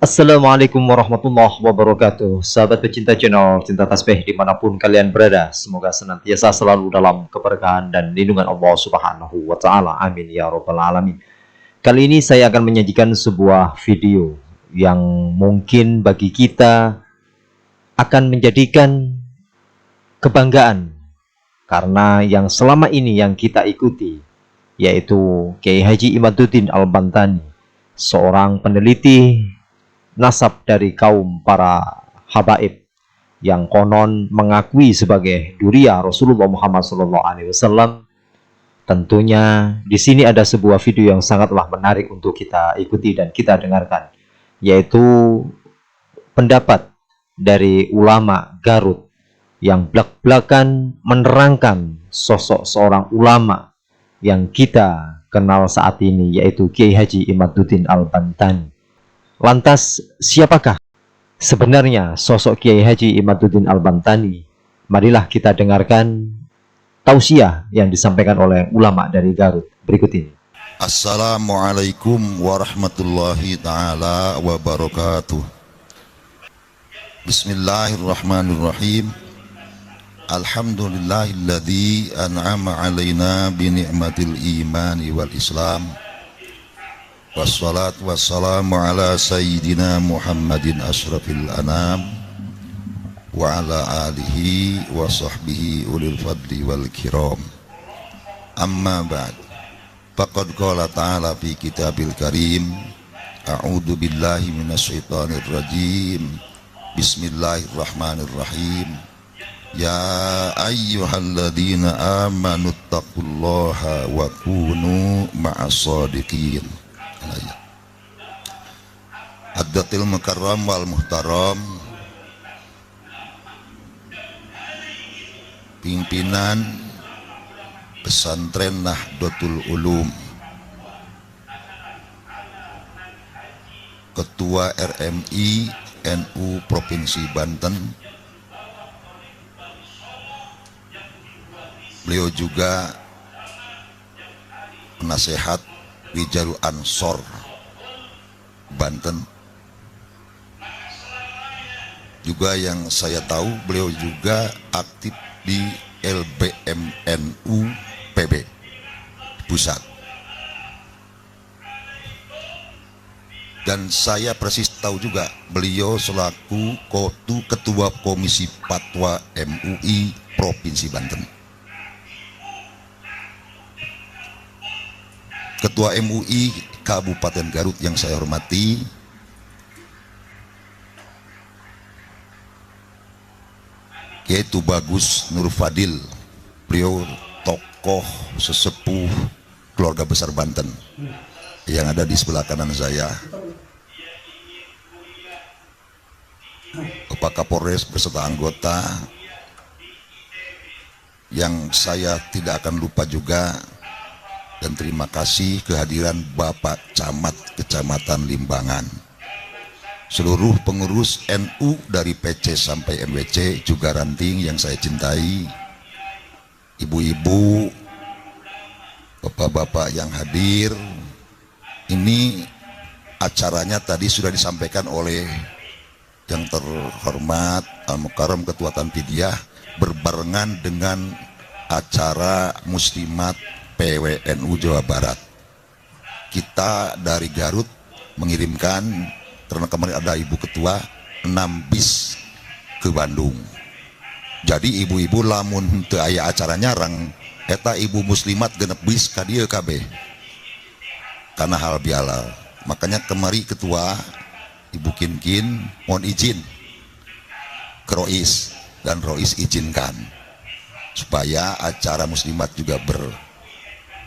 Assalamualaikum warahmatullahi wabarakatuh. Sahabat pecinta channel Cinta Tasbih dimanapun kalian berada, semoga senantiasa selalu dalam keberkahan dan lindungan Allah Subhanahu wa Ta'ala. Amin ya Rabbal 'Alamin. Kali ini saya akan menyajikan sebuah video yang mungkin bagi kita akan menjadikan kebanggaan, karena yang selama ini yang kita ikuti yaitu Kiai Haji Imaduddin Al-Bantani, seorang peneliti nasab dari kaum para habaib yang konon mengakui sebagai duriya Rasulullah Muhammad SAW. Tentunya di sini ada sebuah video yang sangatlah menarik untuk kita ikuti dan kita dengarkan, yaitu pendapat dari ulama Garut yang belak-belakan menerangkan sosok seorang ulama yang kita kenal saat ini, yaitu Kiai Haji Imaduddin Al-Bantani. Lantas, siapakah sebenarnya sosok Kiai Haji Imaduddin Al-Bantani? Marilah kita dengarkan tausiah yang disampaikan oleh ulama dari Garut berikut ini. Assalamualaikum warahmatullahi ta'ala wabarakatuh. Bismillahirrahmanirrahim. Alhamdulillahilladzi an'ama alaina bini'matil imani wal islam. Wassalatu wassalamu ala sayyidina Muhammadin ashrafil anam wa ala alihi wa sahbihi ulil fadli wal kiram. Amma ba'd. Faqad qala ta'ala fi kitabil karim, a'udzu billahi minasyaitonir rajim. Bismillahirrahmanirrahim. Ya ayyuhalladzina amanu taqullaha wa kunu ma'as shadiqin. Addatil mukarram wal muhtaram, pimpinan pesantren Nahdlatul Ulum, Ketua RMI NU Provinsi Banten, beliau juga penasehat Wijarul Ansor Banten. Juga yang saya tahu beliau juga aktif di LBMNU PB pusat. Dan saya persis tahu juga beliau selaku Ketua Komisi Fatwa MUI Provinsi Banten. Ketua MUI Kabupaten Garut yang saya hormati, yaitu Bagus Nur Fadil, beliau tokoh sesepuh keluarga besar Banten yang ada di sebelah kanan saya. Bapak Kapolres beserta anggota, yang saya tidak akan lupa juga, dan terima kasih kehadiran Bapak Camat Kecamatan Limbangan, seluruh pengurus NU dari PC sampai MWC, juga ranting yang saya cintai, ibu-ibu, bapak-bapak yang hadir. Ini acaranya tadi sudah disampaikan oleh yang terhormat Al-Mukarram Ketua Tanfidiyah, berbarengan dengan acara Muslimat PWNU Jawa Barat. Kita dari Garut mengirimkan, karena kemarin ada Ibu Ketua, 6 bis ke Bandung. Jadi ibu-ibu lamun teu aya acara nyarang, eta ibu muslimat genep bis ka dieu kabeh, karena hal bihalal. Makanya kemari Ketua Ibu Kinkin mohon izin ke Rois, dan Rois izinkan supaya acara muslimat juga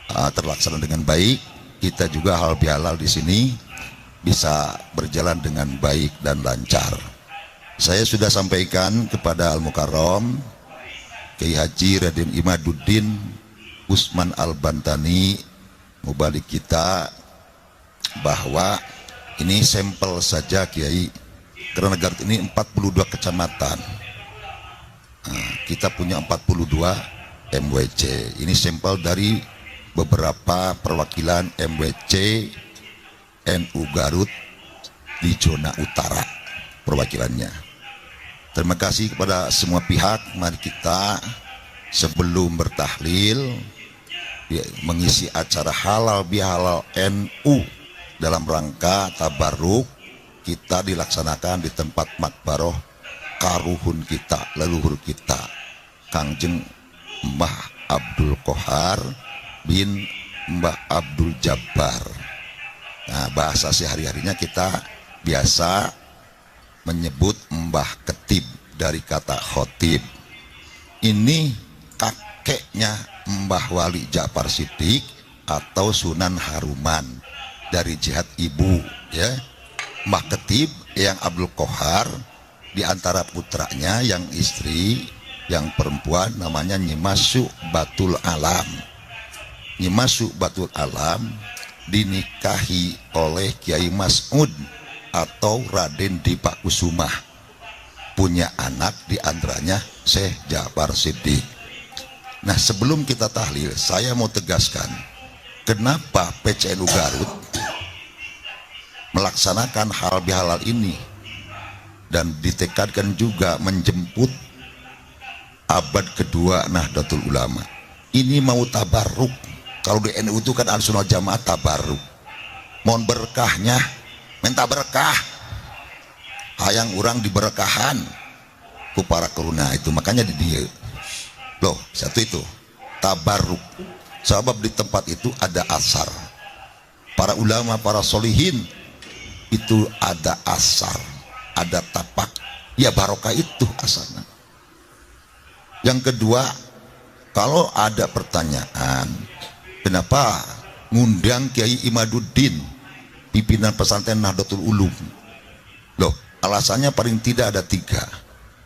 terlaksana dengan baik. Kita juga hal bihalal di sini bisa berjalan dengan baik dan lancar. Saya sudah sampaikan kepada Al-Mukarram Kiai Haji Raden Imaduddin Usman Al-Bantani, mubalik kita, bahwa ini sampel saja Kiai, karena Garut ini 42 kecamatan. Kita punya 42 MWC. Ini sampel dari beberapa perwakilan MWC NU Garut di zona utara perwakilannya. Terima kasih kepada semua pihak. Mari kita sebelum bertahlil mengisi acara halal bihalal NU dalam rangka tabarruk kita dilaksanakan di tempat makbaroh karuhun kita, leluhur kita, Kangjeng Mbah Abdul Qohar bin Mbah Abdul Jabbar. Nah, bahasa sehari-harinya kita biasa menyebut Mbah Ketib dari kata khotib. Ini kakeknya Mbah Wali Ja'far Shiddiq atau Sunan Haruman dari jihad ibu, ya. Mbah Ketib yang Abdul Qohar, di antara putranya yang istri yang perempuan namanya Nyimasu Batul Alam. Nyimasu Batul Alam dinikahi oleh Kiai Mas'ud atau Raden Dipak Kusumah, punya anak di antaranya Syekh Ja'far Shiddiq. Nah, sebelum kita tahlil, saya mau tegaskan kenapa PCNU Garut melaksanakan hal bihalal ini dan ditekadkan juga menjemput abad kedua Nahdlatul Ulama. Ini mau tabarruk. Kalau di NU itu kan Ahlussunnah Jamaah tabarruk. Mohon berkahnya, minta berkah. Hayang orang diberkahan ku para keruna itu, makanya di dia. Loh, satu itu tabarruk. Sebab di tempat itu ada asar. Para ulama, para solihin itu ada asar, ada tapak, ya barokah itu asarnya. Yang kedua, kalau ada pertanyaan kenapa ngundang Kiai Imaduddin, pimpinan pesantren Nahdlatul Ulum, loh alasannya paling tidak ada 3.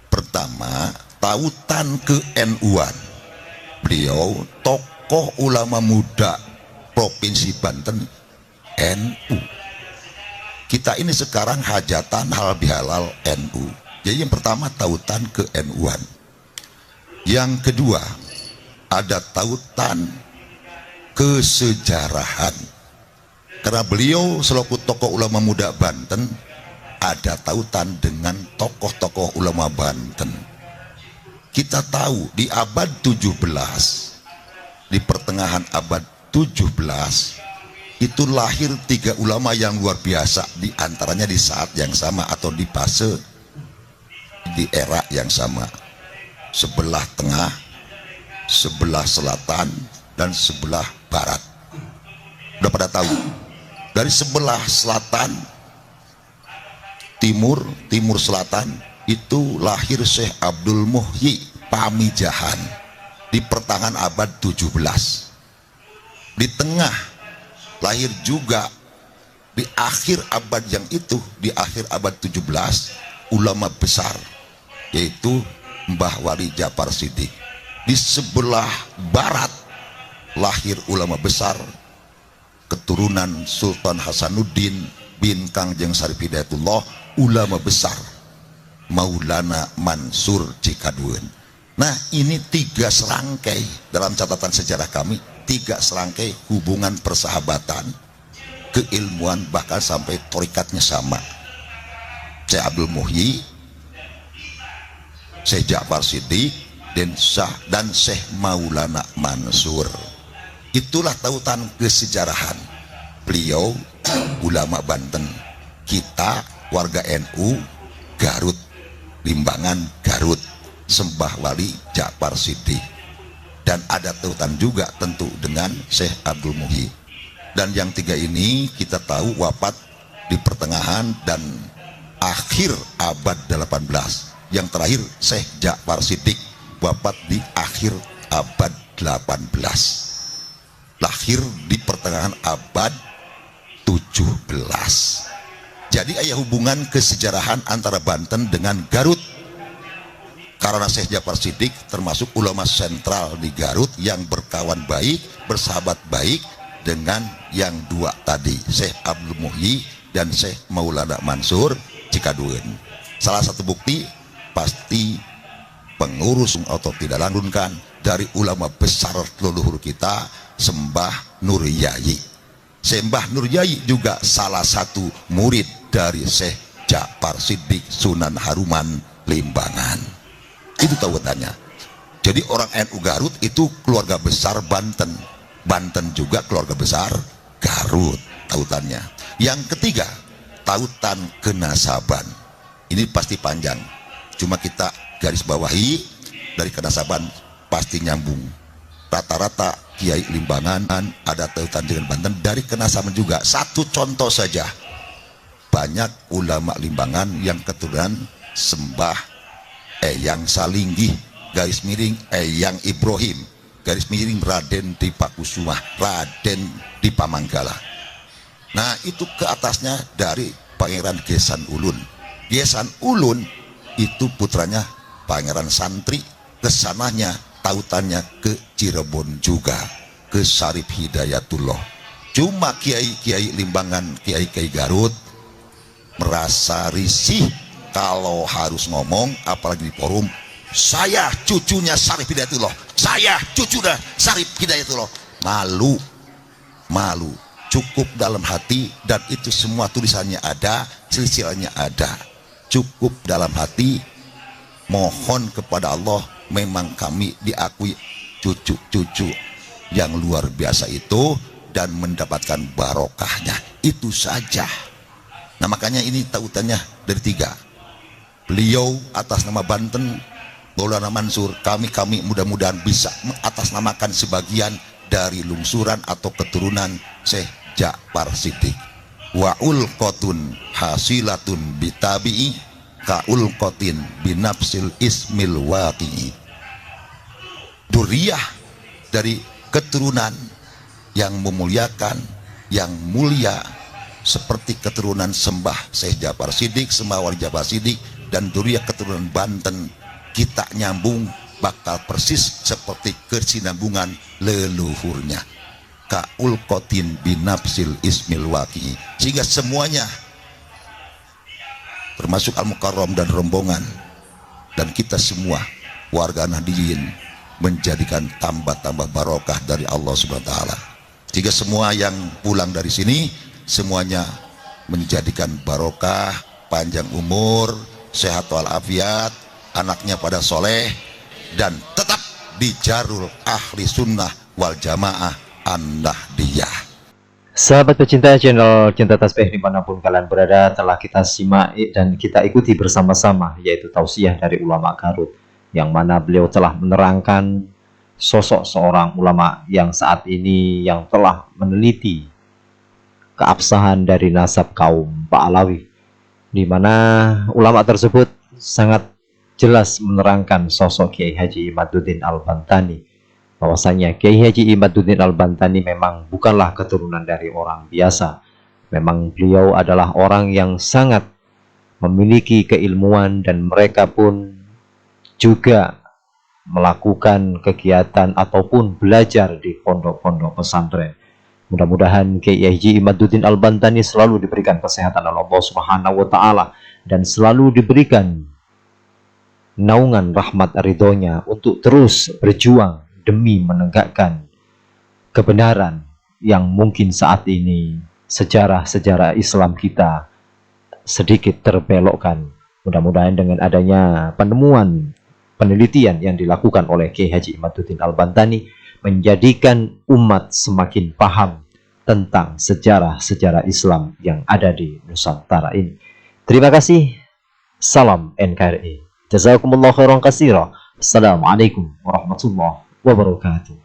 Pertama, tautan ke NU-an. Beliau tokoh ulama muda Provinsi Banten NU. Kita ini sekarang hajatan halal bihalal NU. Jadi yang pertama tautan ke NU-an. Yang kedua ada tautan kesejarahan. Karena beliau selaku tokoh ulama muda Banten ada tautan dengan tokoh-tokoh ulama Banten. Kita tahu di abad 17, di pertengahan abad 17 itu lahir 3 ulama yang luar biasa, di antaranya di saat yang sama atau di fase di era yang sama. Sebelah tengah, sebelah selatan, dan sebelah barat. Udah pada tahu? Dari sebelah selatan, timur selatan itu lahir Syekh Abdul Muhyi Pamijahan di pertengahan abad 17. Di tengah lahir juga di akhir abad yang itu, di akhir abad 17, ulama besar yaitu Mbah Wali Ja'far Shiddiq. Di sebelah barat lahir ulama besar keturunan Sultan Hasanuddin bin Kangjeng Sarif Hidayatullah, ulama besar Maulana Mansur Cikaduen. Nah, ini 3 serangkai dalam catatan sejarah kami, 3 serangkai hubungan persahabatan, keilmuan, bahkan sampai torikatnya sama. Syekh Abdul Muhyi, Syekh Ja'far Shiddiq, dan Syekh Maulana Mansur. Itulah tautan kesejarahan. Beliau ulama Banten, kita warga NU Garut, Limbangan Garut, Sembah Wali Ja'far Shiddiq. Dan ada tautan juga tentu dengan Syekh Abdul Muhyi. Dan yang 3 ini kita tahu wafat di pertengahan dan akhir abad 18. Yang terakhir Syekh Ja'far Shiddiq wafat di akhir abad 18. Lahir di pertengahan abad 17. Jadi ada hubungan kesejarahan antara Banten dengan Garut. Karena Syekh Ja'far Shiddiq termasuk ulama sentral di Garut yang berkawan baik, bersahabat baik dengan yang 2 tadi, Syekh Abdul Muhyi dan Syekh Maulana Mansur Cikaduen. Salah satu bukti pasti pengurus atau tidak langgungkan dari ulama besar leluhur kita, Sembah Nur Yayi. Sembah Nurjai juga salah satu murid dari Syekh Ja'far Siddiq Sunan Haruman Limbangan. Itu tautannya. Jadi orang NU Garut itu keluarga besar Banten. Banten juga keluarga besar Garut tautannya. Yang ketiga, tautan kenasaban. Ini pasti panjang. Cuma kita garis bawahi, dari kenasaban pasti nyambung. Rata-rata Kiai Limbangan ada tautan dengan Banten dari kenasaban juga. Satu contoh saja, banyak ulama Limbangan yang keturunan sembah Eyang Salinggi garis miring Eyang Ibrahim garis miring Raden Dipakusumah, Raden Dipamanggala. Nah itu ke atasnya dari Pangeran Gesan Ulun. Gesan Ulun itu putranya Pangeran Santri, kesananya tautannya ke Cirebon juga, ke Syarif Hidayatullah. Cuma kiai-kiai Limbangan, kiai-kiai Garut merasa risih kalau harus ngomong, apalagi di forum, saya cucunya Syarif Hidayatullah, saya cucunya Syarif Hidayatullah. Malu, cukup dalam hati, dan itu semua tulisannya ada, silsilahnya ada. Cukup dalam hati, mohon kepada Allah, memang kami diakui cucu-cucu yang luar biasa itu dan mendapatkan barokahnya, itu saja. Nah makanya ini tautannya dari tiga. Beliau atas nama Banten, Maulana Mansur, kami mudah-mudahan bisa mengatasnamakan sebagian dari lungsuran atau keturunan Syekh Ja'far Siddiq. Wa ulqatun hasilatun bitabi'i ka ulqatin binafsil ismil waqi'i. Duriyah dari keturunan yang memuliakan, yang mulia, seperti keturunan sembah Syekh Ja'far Siddiq, sembah Wali Ja'far Siddiq, dan duriyah keturunan Banten, kita nyambung bakal persis seperti kesinambungan leluhurnya. Ka'ul qatin binafsil ismil waqi'i. Sehingga semuanya termasuk Al-Mukarram dan rombongan dan kita semua warga Nahdliyin menjadikan tambah-tambah barokah dari Allah Subhanahu wa taala. Sehingga semua yang pulang dari sini semuanya menjadikan barokah, panjang umur, sehat walafiat, anaknya pada soleh, dan tetap di Jarul Ahli Sunnah wal Jamaah An-Nahdliyah. Sahabat pecinta channel Cinta Tasbih dimanapun kalian berada, telah kita simak dan kita ikuti bersama-sama, yaitu tausiah dari ulama Garut, yang mana beliau telah menerangkan sosok seorang ulama yang saat ini yang telah meneliti keabsahan dari nasab kaum Pahlawi, di mana ulama tersebut sangat jelas menerangkan sosok Kiai Haji Imaduddin Al-Bantani, bahwasanya Kiai Haji Imaduddin Al-Bantani memang bukanlah keturunan dari orang biasa. Memang beliau adalah orang yang sangat memiliki keilmuan, dan mereka pun juga melakukan kegiatan ataupun belajar di pondok-pondok pesantren. Mudah-mudahan Kiai Haji Imaduddin Al-Bantani selalu diberikan kesehatan oleh Allah Subhanahu wa taala dan selalu diberikan naungan rahmat ridhonya untuk terus berjuang demi menegakkan kebenaran yang mungkin saat ini sejarah-sejarah Islam kita sedikit terbelokkan. Mudah-mudahan dengan adanya penemuan penelitian yang dilakukan oleh Kiai Haji Imaduddin Al-Bantani menjadikan umat semakin paham tentang sejarah-sejarah Islam yang ada di Nusantara ini. Terima kasih. Salam NKRI. Jazakumullah khairan katsira. Assalamualaikum warahmatullahi wabarakatuh.